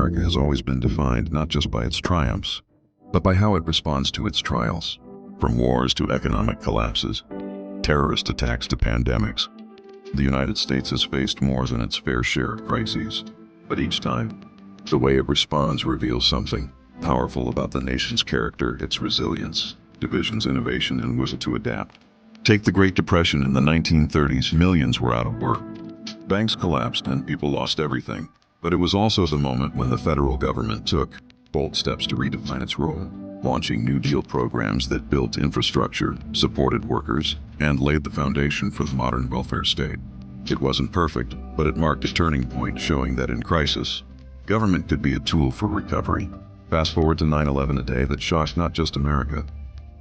America has always been defined not just by its triumphs, but by how it responds to its trials. From wars to economic collapses, terrorist attacks to pandemics, the United States has faced more than its fair share of crises. But each time, the way it responds reveals something powerful about the nation's character, its resilience, division's innovation, and will to adapt. Take the Great Depression in the 1930s. Millions were out of work. Banks collapsed and people lost everything. But it was also the moment when the federal government took bold steps to redefine its role, launching New Deal programs that built infrastructure, supported workers, and laid the foundation for the modern welfare state. It wasn't perfect, but it marked a turning point, showing that in crisis, government could be a tool for recovery. Fast forward to 9/11, a day that shocked not just America,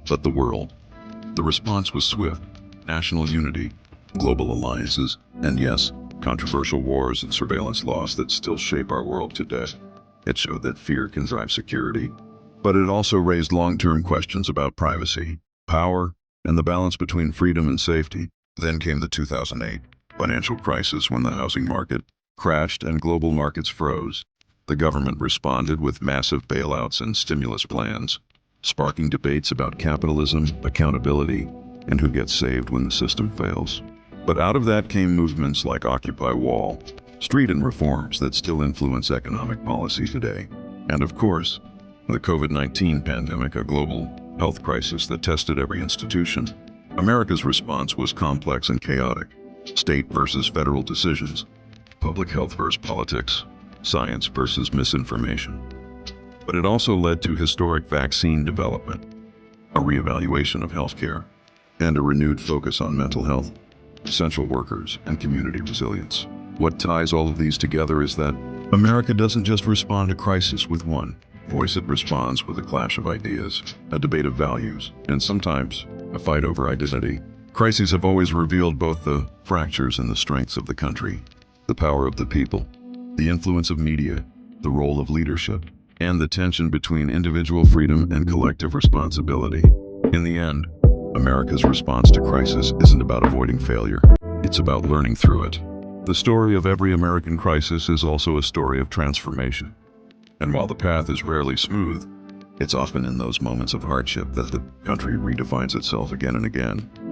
but the world. The response was swift: national unity, global alliances, and yes, controversial wars and surveillance laws that still shape our world today. It showed that fear can drive security, but it also raised long-term questions about privacy, power, and the balance between freedom and safety. Then came the 2008 financial crisis, when the housing market crashed and global markets froze. The government responded with massive bailouts and stimulus plans, sparking debates about capitalism, accountability, and who gets saved when the system fails. But out of that came movements like Occupy Wall Street and reforms that still influence economic policy today. And of course, the COVID-19 pandemic, a global health crisis that tested every institution. America's response was complex and chaotic. State versus federal decisions, public health versus politics, science versus misinformation. But it also led to historic vaccine development, a reevaluation of healthcare, and a renewed focus on mental health, essential workers, and community resilience. What ties all of these together is that America doesn't just respond to crisis with one voice. It responds with a clash of ideas, a debate of values, and sometimes a fight over identity. Crises have always revealed both the fractures and the strengths of the country, the power of the people, the influence of media, the role of leadership, and the tension between individual freedom and collective responsibility. In the end, America's response to crisis isn't about avoiding failure. It's about learning through it. The story of every American crisis is also a story of transformation. And while the path is rarely smooth, it's often in those moments of hardship that the country redefines itself again and again.